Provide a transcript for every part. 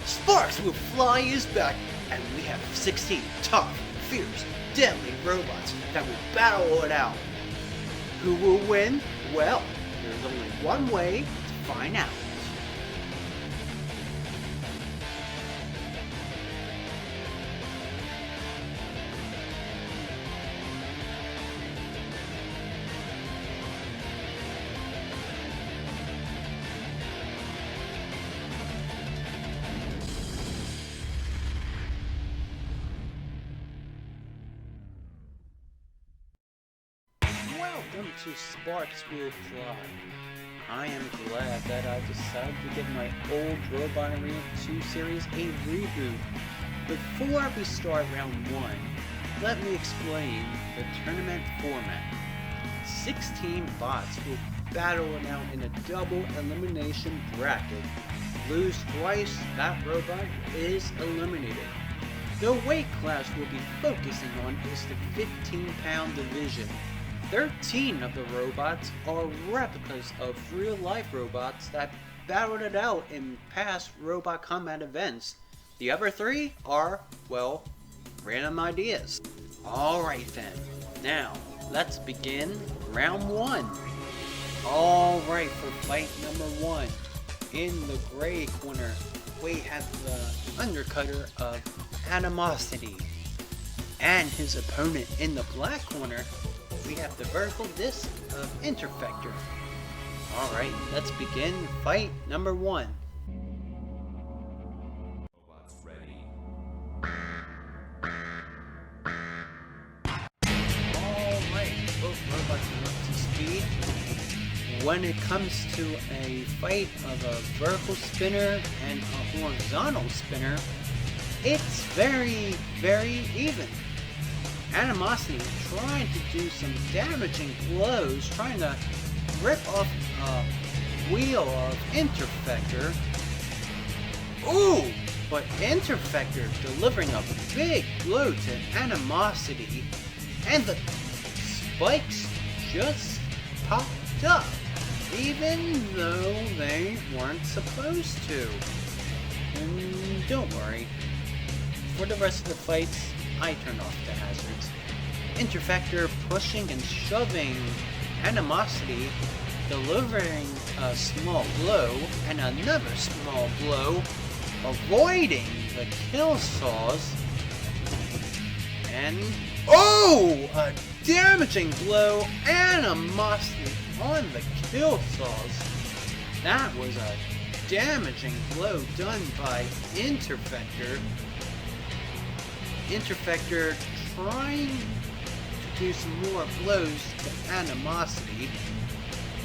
Sparks will fly is back, and we have 16 tough, fierce, deadly robots that will battle it out. Who will win? Well, there's only one way to find out. Welcome to Sparks Will Fly. I am glad that I decided to give my old Robot Arena 2 series a reboot. Before we start round 1, let me explain the tournament format. 16 bots will battle it out in a double elimination bracket. Lose twice, that robot is eliminated. The weight class we'll be focusing on is the 15-pound division. 13 of the robots are replicas of real-life robots that battled it out in past robot combat events. The other 3 are, well, random ideas. Alright then, now let's begin round 1. Alright, for fight number 1, in the gray corner, we have the undercutter of Animosity, and his opponent in the black corner, we have the vertical disc of Interfector. Alright, let's begin fight number 1. Robots ready. Alright, both robots are up to speed. When it comes to a fight of a vertical spinner and a horizontal spinner, it's very, very even. Animosity trying to do some damaging blows, trying to rip off a wheel of Interfector. Ooh! But Interfector delivering a big blow to Animosity, and the spikes just popped up, even though they weren't supposed to. And don't worry, for the rest of the fights, I turn off the hazards. Interfector pushing and shoving Animosity, delivering a small blow and another small blow, avoiding the kill saws, and oh! A damaging blow, Animosity on the kill saws. That was a damaging blow done by Interfector. Interfector trying to do some more blows to Animosity.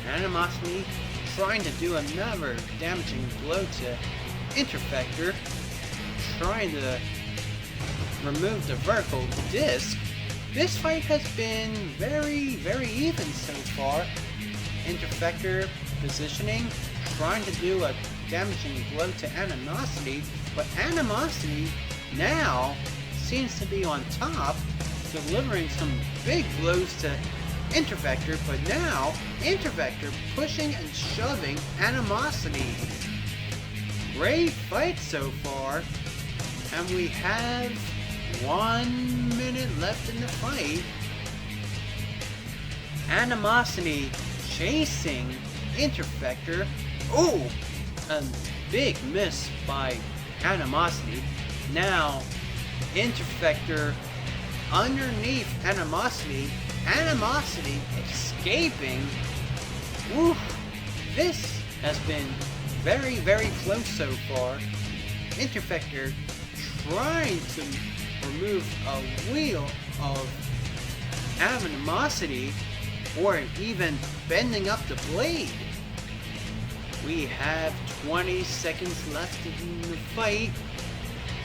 Animosity trying to do another damaging blow to Interfector, trying to remove the vertical disc. This fight has been very, very even so far. Interfector positioning, trying to do a damaging blow to Animosity, but Animosity now seems to be on top, delivering some big blows to Interfector, but now Interfector pushing and shoving Animosity. Great fight so far, and we have 1 minute left in the fight. Animosity chasing Interfector. Oh, a big miss by Animosity. Now Interfector underneath Animosity. Animosity escaping. Woo! This has been very, very close so far. Interfector trying to remove a wheel of Animosity, or even bending up the blade. We have 20 seconds left in the fight.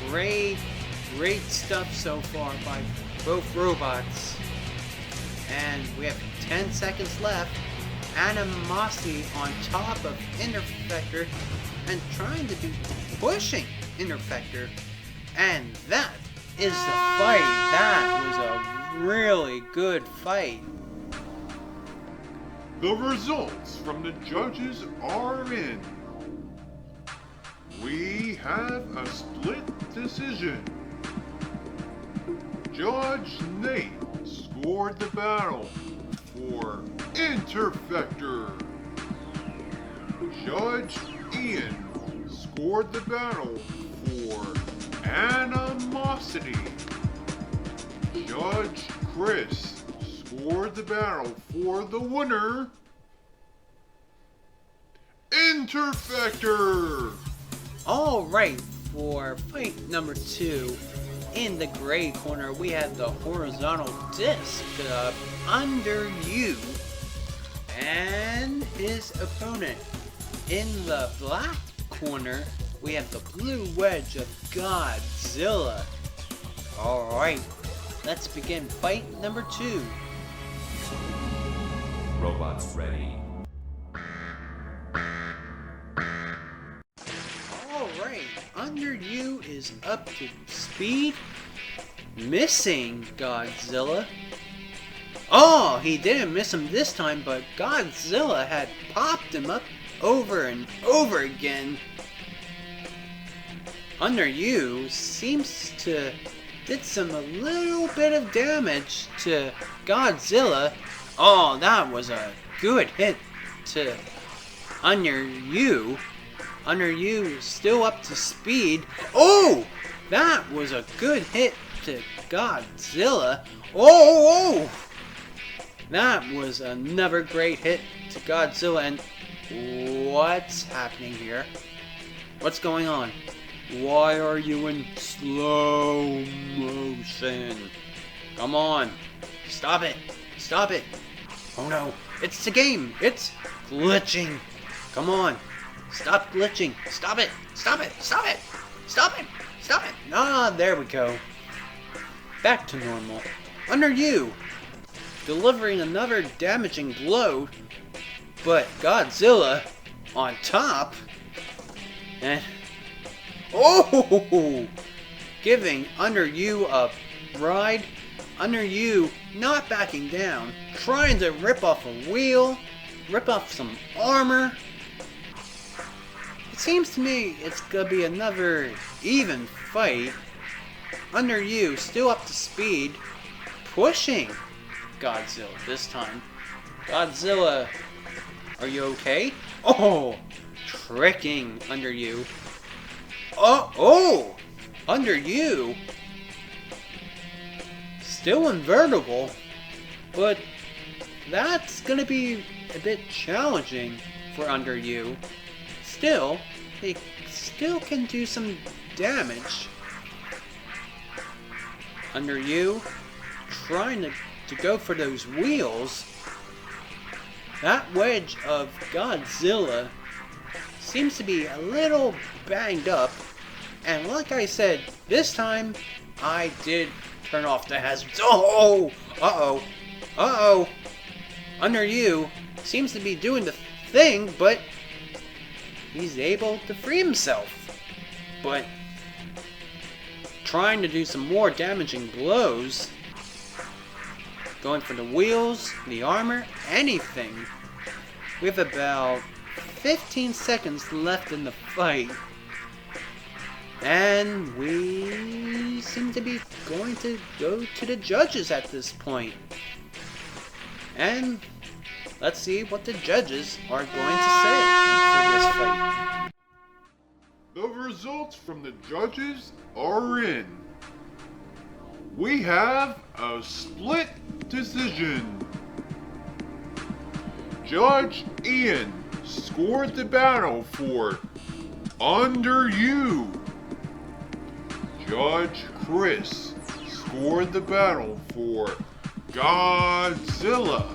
Great stuff so far by both robots. And we have 10 seconds left. Animosity on top of Interfector and trying to do pushing Interfector. And that is the fight. That was a really good fight. The results from the judges are in. We have a split decision. Judge Nate scored the battle for Interfector. Judge Ian scored the battle for Animosity. Judge Chris scored the battle for the winner, Interfector! Alright, for fight number 2, in the gray corner we have the horizontal disc under you and his opponent. In the black corner we have the blue wedge of Godzilla. Alright, let's begin fight number 2. Robots ready. Alright, under you is up to speed, missing Godzilla. Oh, he didn't miss him this time, but Godzilla had popped him up over and over again. Under you seems to did some a little bit of damage to Godzilla. Oh, that was a good hit to Under you. Under you still up to speed. Oh, that was a good hit to Godzilla. Oh, that was another great hit to Godzilla. And what's happening here? What's going on? Why are you in slow motion? Come on. Stop it. Stop it. Oh no. It's the game. It's glitching. Come on. Stop glitching. Stop it. Stop it. Stop it. Stop it. Stop it. Ah, there we go. Back to normal. Under you. Delivering another damaging blow. But Godzilla on top. And oh! Giving Under you a ride. Under you not backing down. Trying to rip off a wheel. Rip off some armor. It seems to me it's gonna be another even fight. Under you still up to speed. Pushing Godzilla this time. Godzilla, are you okay? Oh! Tricking Under you. Oh! Under you. Still invertible, but that's gonna be a bit challenging for Under you. Still, they still can do some damage. Under you, trying to go for those wheels. That wedge of Godzilla seems to be a little banged up. And like I said, this time I did turn off the hazards. Oh! Uh-oh. Uh-oh. Under you seems to be doing the thing, but he's able to free himself. But trying to do some more damaging blows. Going for the wheels, the armor, anything. We have about 15 seconds left in the fight. And we seem to be going to go to the judges at this point. And let's see what the judges are going to say for this fight. The results from the judges are in. We have a split decision. Judge Ian scored the battle for Under You. Judge Chris scored the battle for Godzilla.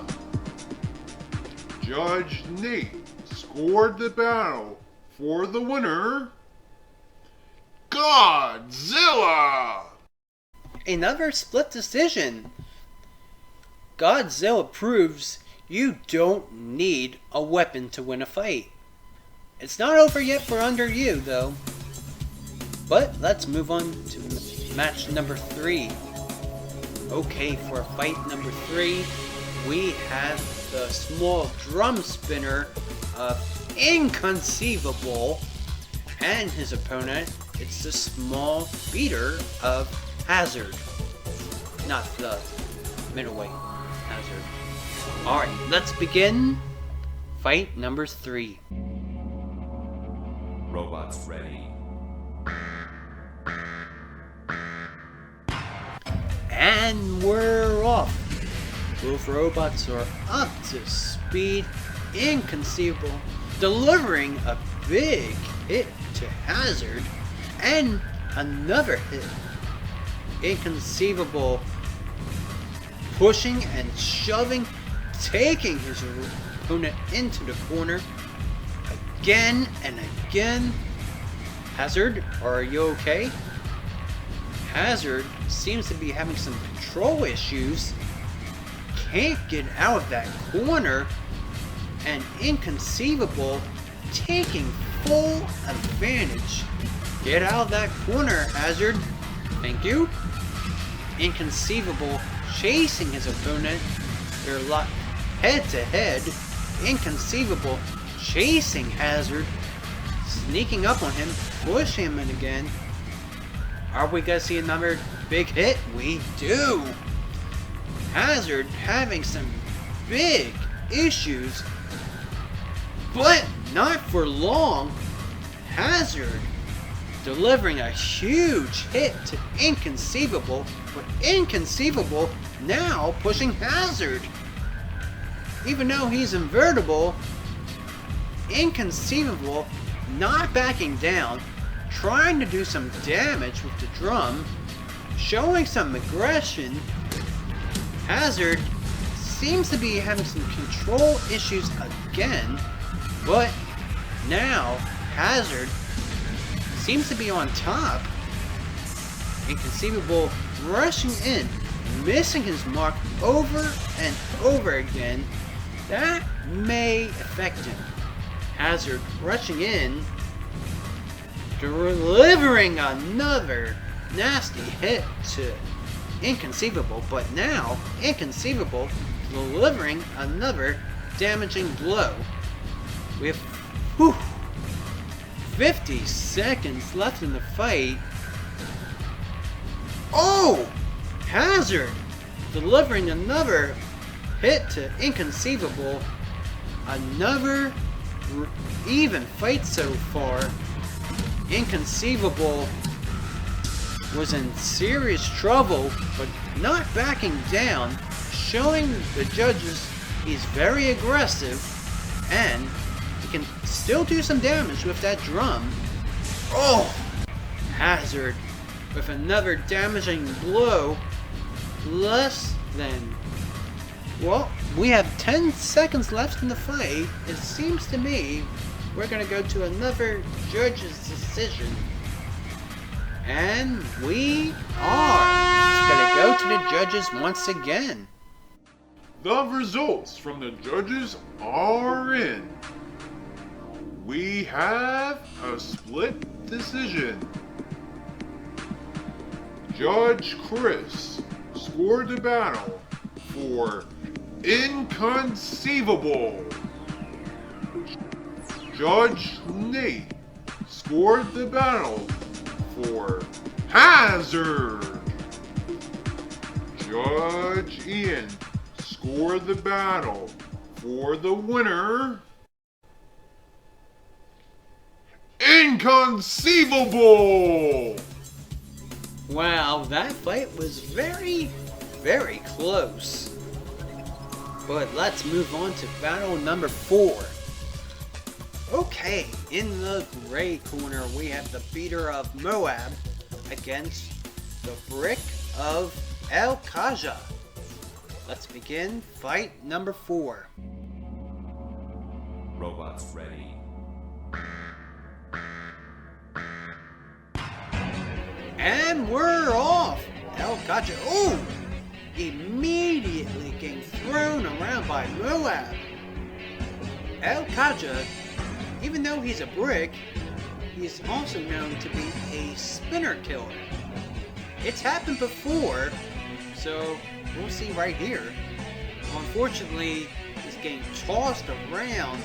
Judge Nate scored the battle for the winner, Godzilla! Another split decision. Godzilla proves you don't need a weapon to win a fight. It's not over yet for Under You, though. But let's move on to match number 3. Okay, for fight number 3, we have the small drum spinner of Inconceivable And his opponent, it's the small beater of Hazard. Not the middleweight Hazard. Alright, let's begin fight number 3. Robots ready. And we're off. Both robots are up to speed. Inconceivable. Delivering a big hit to Hazard. And another hit. Inconceivable. Pushing and shoving. Taking his opponent into the corner. Again and again. Hazard, are you okay? Hazard seems to be having some control issues. Can't get out of that corner. And Inconceivable taking full advantage. Get out of that corner, Hazard. Thank you. Inconceivable chasing his opponent. They're locked head to head. Inconceivable chasing Hazard. Sneaking up on him. Push him in again. Are we gonna see another big hit? We do! Hazard having some big issues, but not for long. Hazard delivering a huge hit to Inconceivable, but Inconceivable now pushing Hazard. Even though he's invertible, Inconceivable not backing down, trying to do some damage with the drum, showing some aggression. Hazard seems to be having some control issues again, but now Hazard seems to be on top. Inconceivable rushing in, missing his mark over and over again. That may affect him. Hazard rushing in, delivering another nasty hit to Inconceivable, but now Inconceivable delivering another damaging blow. We have 50 seconds left in the fight. Oh! Hazard delivering another hit to Inconceivable. Another even fight so far. Inconceivable was in serious trouble, but not backing down, showing the judges he's very aggressive, and he can still do some damage with that drum. Oh! Hazard with another damaging blow. Less than... Well, we have 10 seconds left in the fight. It seems to me we're going to go to another judge's decision. And we are going to go to the judges once again. The results from the judges are in. We have a split decision. Judge Chris scored the battle for Inconceivable. Judge Nate scored the battle for Hazard. Judge Ian scored the battle for the winner, Inconceivable. Wow, that fight was very, very close. But let's move on to battle number 4. Okay, in the gray corner we have the beater of Moab against the brick of El Kaja. Let's begin fight number 4. Robots ready. And we're off! El Kaja, ooh! Immediately getting thrown around by Moab. El Kaja, even though he's a brick, he's also known to be a spinner killer. It's happened before, so we'll see right here. Unfortunately, he's getting tossed around.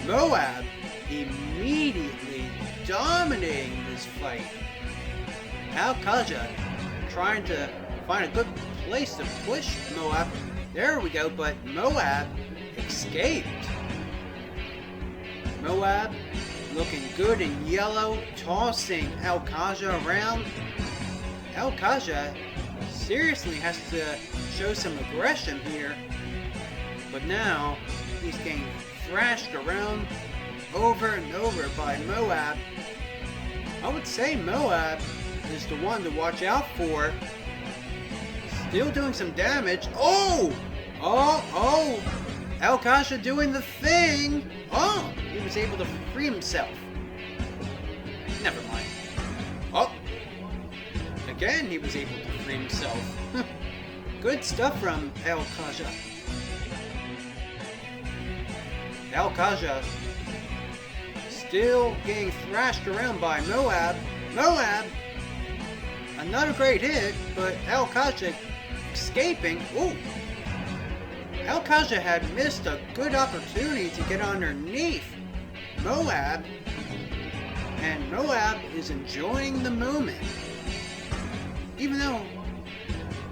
Moab immediately dominating this fight. Alkaja trying to find a good place to push Moab. There we go, but Moab escaped. Moab looking good in yellow, tossing Alkaja around. Alkaja seriously has to show some aggression here, but now he's getting thrashed around over and over by Moab. I would say Moab is the one to watch out for. Still doing some damage. Oh! Alkaja doing the thing! Oh! He was able to free himself. Never mind. Oh! Again, he was able to free himself. Good stuff from Alkaja. Alkaja still getting thrashed around by Moab. Moab! Another great hit, but Alkaja escaping. Ooh! Alkaja had missed a good opportunity to get underneath Moab, and Moab is enjoying the moment. Even though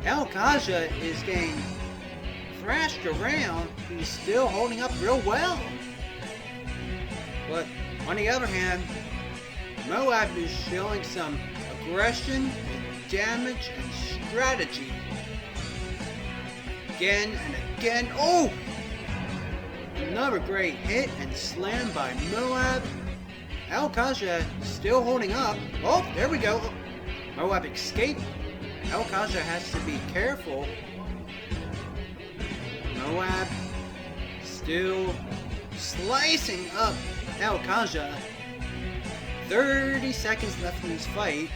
Alkaja is getting thrashed around, he's still holding up real well. But on the other hand, Moab is showing some aggression and damage and strategy. Again and again. Oh! Another great hit and slam by Moab. Alkaja still holding up. Oh, there we go. Moab escaped. Alkaja has to be careful. Moab still slicing up Alkaja. 30 seconds left in this fight.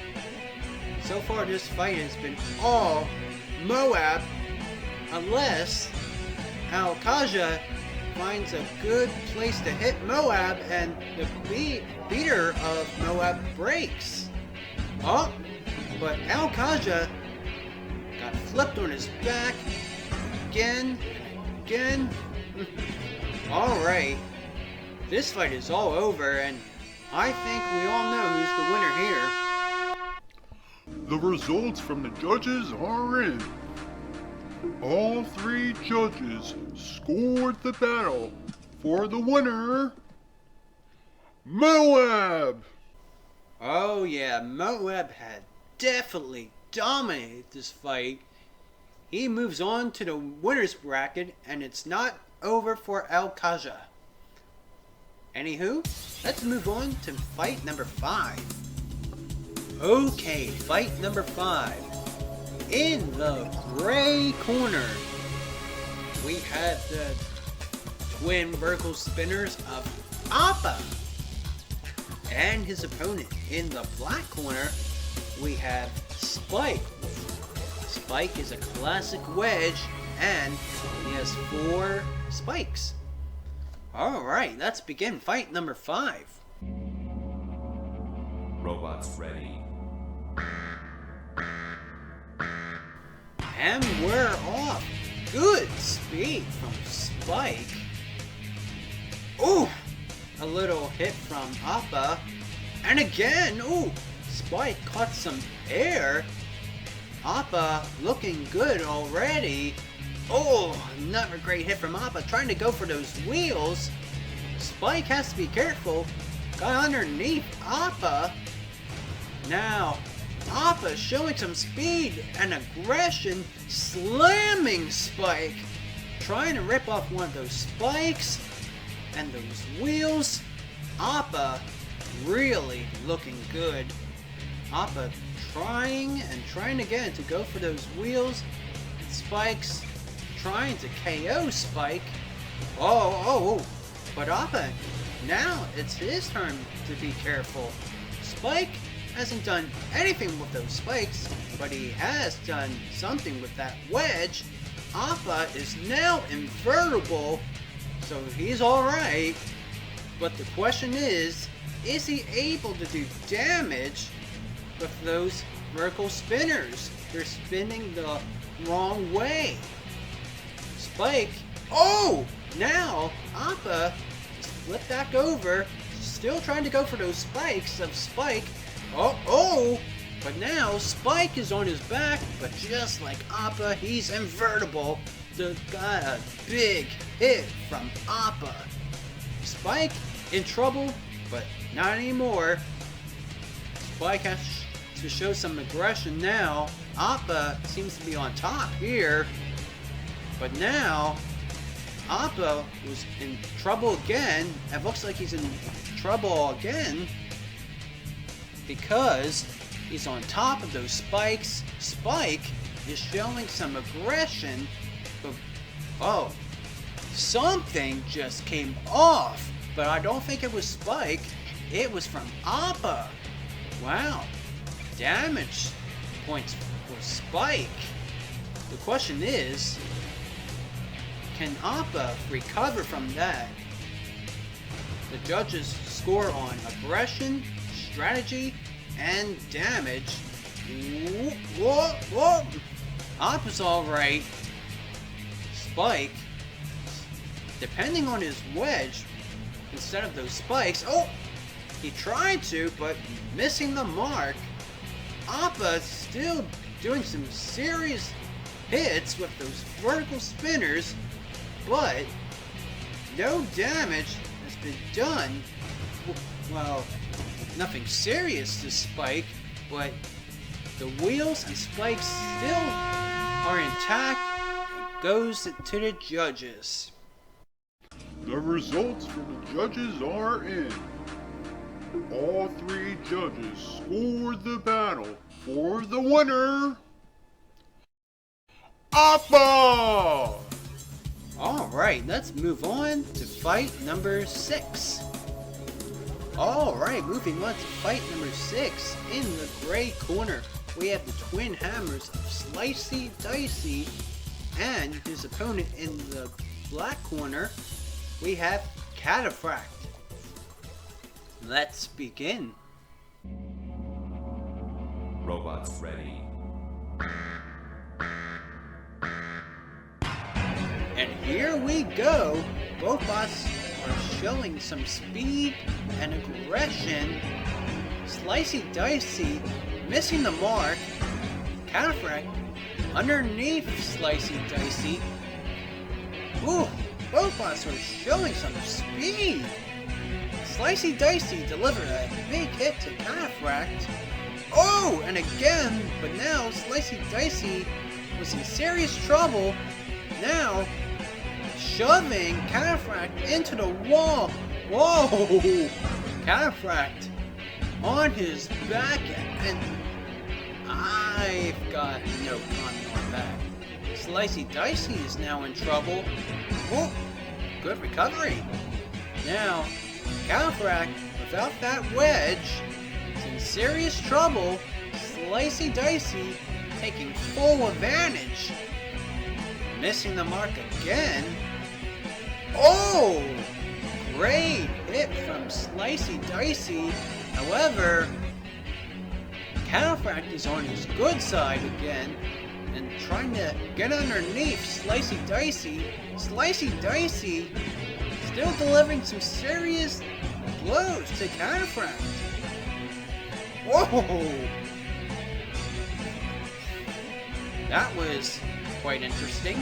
So far this fight has been all Moab, unless Alkaja finds a good place to hit Moab and the beater of Moab breaks. Oh, but Alkaja got flipped on his back again and again. Alright, this fight is all over, and I think we all know who's the winner here. The results from the judges are in. All three judges scored the battle for the winner, Moab! Oh yeah, Moab had definitely dominated this fight. He moves on to the winner's bracket, and it's not over for Alkaja. Anywho, let's move on to fight number 5. Okay, fight number 5. In the gray corner, we have the twin vertical spinners of Appa. And his opponent in the black corner, we have Spike. Spike is a classic wedge, and he has 4 spikes. Alright, let's begin fight number 5. Robots ready. And we're off. Good speed from Spike. Ooh! A little hit from Appa. And again, ooh! Spike caught some air. Appa looking good already. Oh, another great hit from Appa, trying to go for those wheels. Spike has to be careful. Got underneath Appa. Now, Appa showing some speed and aggression, slamming Spike. Trying to rip off one of those spikes and those wheels. Appa really looking good. Appa trying again to go for those wheels. Spikes trying to KO Spike. Oh. But Appa, now it's his turn to be careful. Spike hasn't done anything with those spikes, but he has done something with that wedge. Appa is now invertible, so he's alright. But the question is he able to do damage with those vertical spinners? They're spinning the wrong way. Spike, oh! Now Appa is flipped back over, still trying to go for those spikes of Spike. Oh! But now Spike is on his back, but just like Appa, he's invertible. Got a big hit from Appa. Spike in trouble, but not anymore. Spike has to show some aggression now. Appa seems to be on top here, but now Appa was in trouble again. It looks like he's in trouble again because he's on top of those spikes. Spike is showing some aggression, but oh, something just came off, but I don't think it was Spike. It was from Appa. Wow, damage points for Spike. The question is, can Appa recover from that? The judges score on aggression, strategy, and damage. Whoa! Appa's alright. Spike, depending on his wedge, instead of those spikes, oh! He tried to, but missing the mark. Appa still doing some serious hits with those vertical spinners, but no damage has been done. Well, nothing serious to Spike, but the wheels and spikes still are intact. It goes to the judges. The results for the judges are in. All three judges scored the battle for the winner, Appa! Alright, let's move on to fight number 6. Alright, moving on to fight number 6. In the gray corner, we have the twin hammers of Slicey Dicey, and his opponent in the black corner, we have Cataphract. Let's begin. Robots ready. And here we go. Both bots are showing some speed and aggression. Slicey Dicey missing the mark. Cataphract underneath Slicey Dicey. Ooh, both bots are showing some speed. Slicey Dicey delivered a big hit to Cataphract. Oh, and again, but now Slicey Dicey was in serious trouble. Now, shoving Cataphract into the wall. Whoa! Cataphract on his back, and I've got no comment on that. Slicey Dicey is now in trouble. Oh, good recovery. Now, Cataphract, without that wedge, is in serious trouble. Slicey Dicey taking full advantage. Missing the mark again. Oh! Great hit from Slicey Dicey. However, Cataphract is on his good side again and trying to get underneath Slicey Dicey. Slicey Dicey still delivering some serious blows to Cataphract. Whoa! That was quite interesting.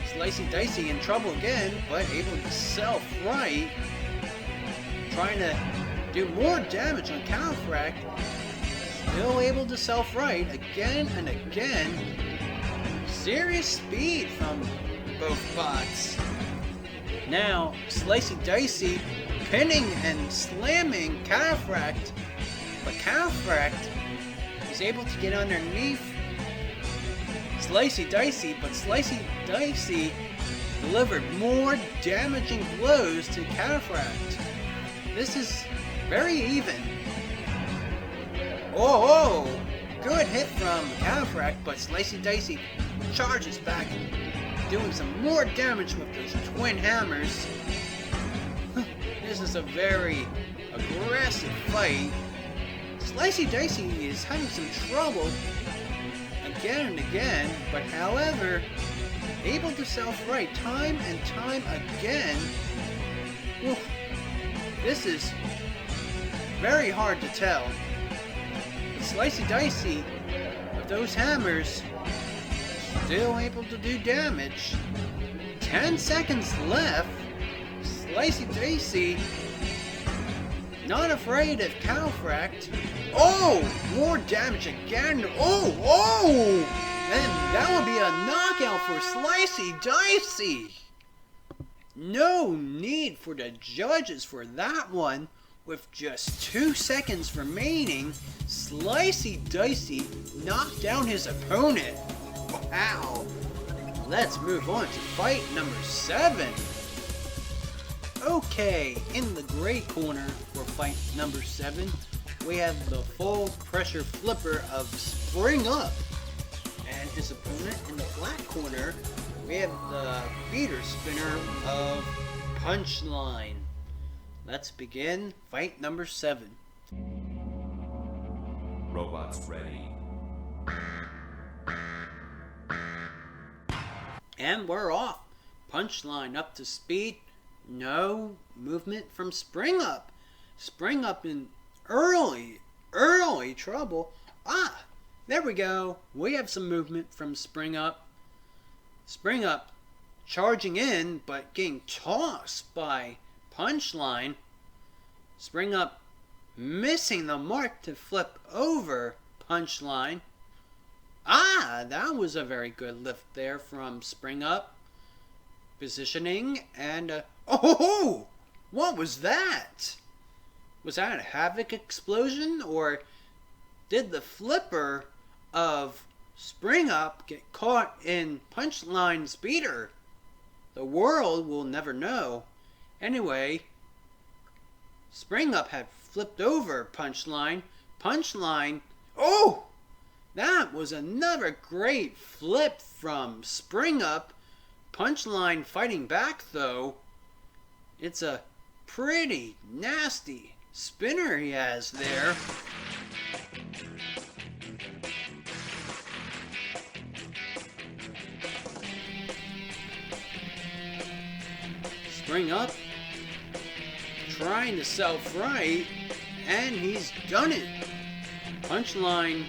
Slicey Dicey in trouble again, but able to self-right. Trying to do more damage on Cataphract. Still able to self-right again and again. Serious speed from both bots. Now, Slicey Dicey pinning and slamming Cataphract, but Cataphract is able to get underneath Slicey Dicey, but Slicey Dicey delivered more damaging blows to Cataphract. This is very even. Oh, good hit from Cataphract, but Slicey Dicey charges back, doing some more damage with those twin hammers. This is a very aggressive fight. Slicey Dicey is having some trouble again and again, but however, able to self-right time and time again. This is very hard to tell. The slicey dicey of those hammers still able to do damage. 10 seconds left. Slicey dicey not afraid of Calfract. Oh! More damage again. Oh! And that would be a knockout for Slicey Dicey. No need for the judges for that one. With just 2 seconds remaining, Slicey Dicey knocked down his opponent. Wow. Let's move on to fight number 7. Okay, in the gray corner for fight number 7, we have the full pressure flipper of Spring Up. And his opponent in the black corner, we have the beater spinner of Punchline. Let's begin fight number 7. Robots ready. And we're off. Punchline up to speed. No movement from Spring Up. Spring Up in early trouble. Ah, there we go. We have some movement from Spring Up. Spring Up charging in, but getting tossed by Punchline. Spring Up missing the mark to flip over Punchline. Ah, that was a very good lift there from Spring Up. Positioning and oh! What was that? Was that a Havoc explosion, or did the flipper of Spring Up get caught in Punchline's beater? The world will never know. Anyway, Spring Up had flipped over Punchline. Punchline, oh! That was another great flip from Spring Up. Punchline fighting back though. It's a pretty nasty spinner he has there. Spring Up trying to self-right, and he's done it. Punchline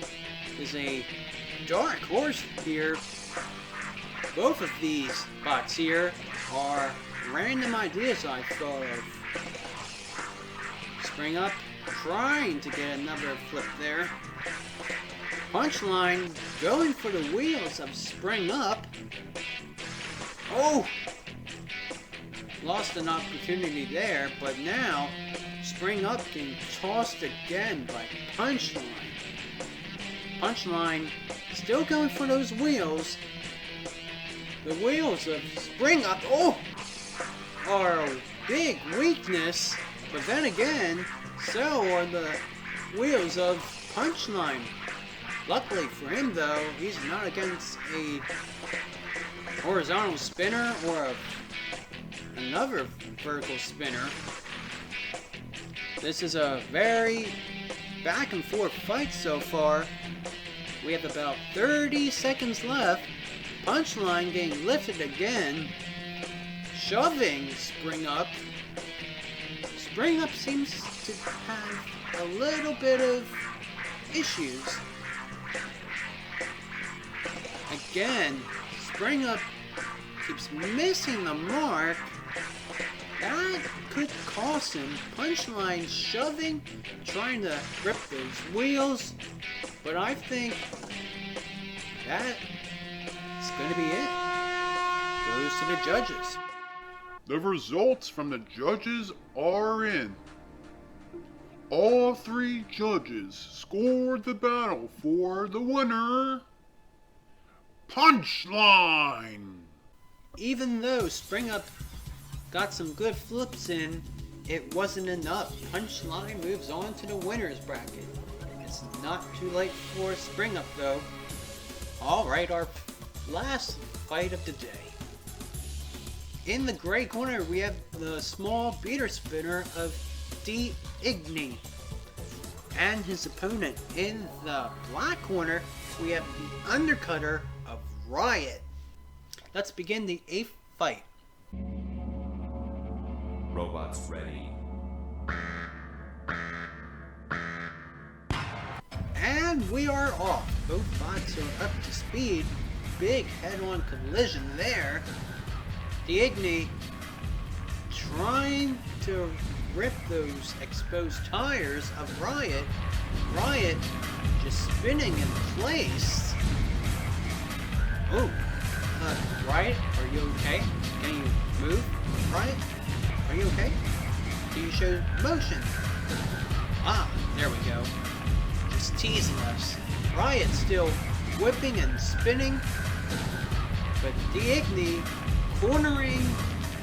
is a dark horse here. Both of these bots here are random ideas I thought of. Spring Up trying to get another flip there. Punchline going for the wheels of Spring Up. Oh! Lost an opportunity there, but now Spring Up getting tossed again by Punchline. Punchline still going for those wheels. The wheels of Spring Up, oh, are a big weakness, but then again, so are the wheels of Punchline. Luckily for him though, he's not against a horizontal spinner or another vertical spinner. This is a very back and forth fight so far. We have about 30 seconds left. Punchline getting lifted again, shoving Spring Up. Spring Up seems to have a little bit of issues. Again, Spring Up keeps missing the mark. That could cost him. Punchline shoving, trying to rip those wheels, but I think that it's going to be it. Goes to the judges. The results from the judges are in. All 3 judges scored the battle for the winner, Punchline. Even though Spring Up got some good flips in, it wasn't enough. Punchline moves on to the winner's bracket. It's not too late for Spring Up though. Alright, our last fight of the day. In the gray corner, we have the small beater spinner of D. Igni and his opponent. In the black corner, we have the undercutter of Riot. Let's begin the 8th fight. Robots ready. And we are off. Both bots are up to speed. Big head-on collision there. The Igni trying to rip those exposed tires of Riot. Riot just spinning in place. Oh, Riot, are you okay? Can you move? Riot, are you okay? Do you show motion? Ah, there we go. Just teasing us. Riot still whipping and spinning, but the Igni cornering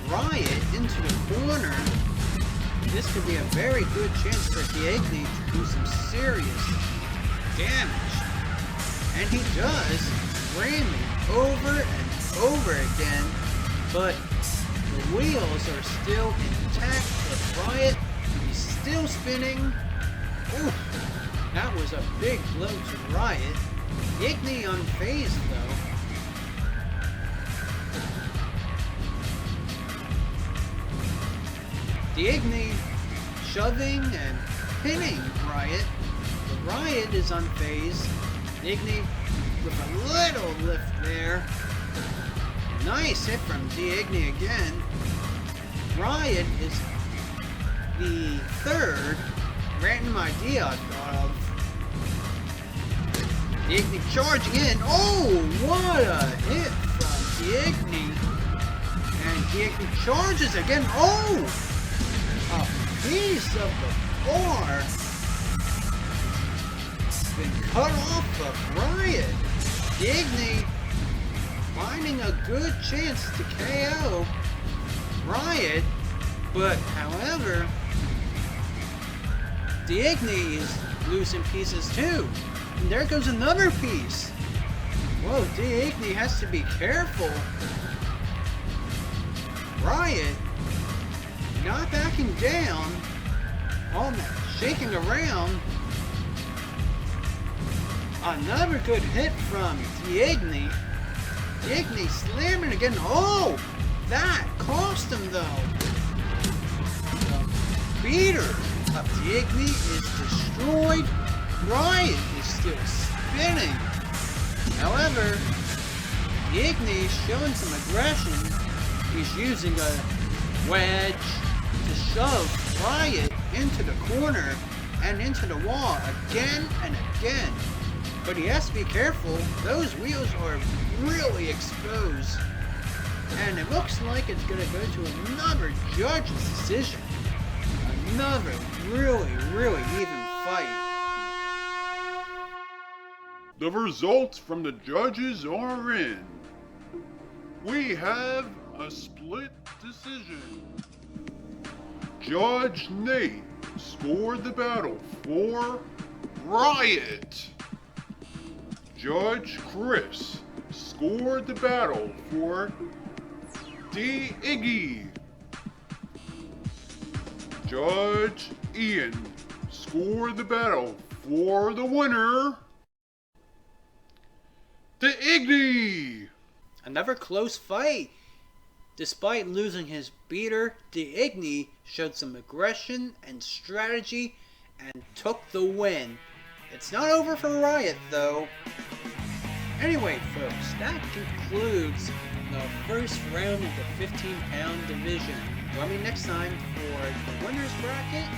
Riot into the corner. This could be a very good chance for the Igni to do some serious damage. And he does, ramming over and over again, but the wheels are still intact with Riot. He's still spinning. Ooh, that was a big blow to Riot. Igni unfazed though. The Igni shoving and pinning Riot. The Riot is unfazed. The Igni with a little lift there. Nice hit from the Igni again. Riot is the third random idea I thought of. The Igni charging in. Oh, what a hit from the Igni. And the Igni charges again. Oh! A piece of the bar been cut off of Riot. The Igni finding a good chance to KO Riot, but however, the Igni is losing pieces too. And there goes another piece. Whoa, the Igni has to be careful. Riot not backing down, all that shaking around. Another good hit from the Igni. The Igni slamming again. Oh, that cost him though. The beater of the Igni is destroyed. Riot is still spinning. However, the Igni is showing some aggression. He's using a wedge to shove Riot into the corner and into the wall again and again. But he has to be careful. Those wheels are really exposed. And it looks like it's going to go to another judge's decision. Another really, really even fight. The results from the judges are in. We have a split decision. Judge Nate scored the battle for Riot. Judge Chris scored the battle for the Iggy. Judge Ian scored the battle for the winner, the Iggy. Another close fight. Despite losing his beater, the Igni showed some aggression and strategy and took the win. It's not over for Riot though. Anyway folks, that concludes the first round of the 15-pound division. Join me next time for the winner's bracket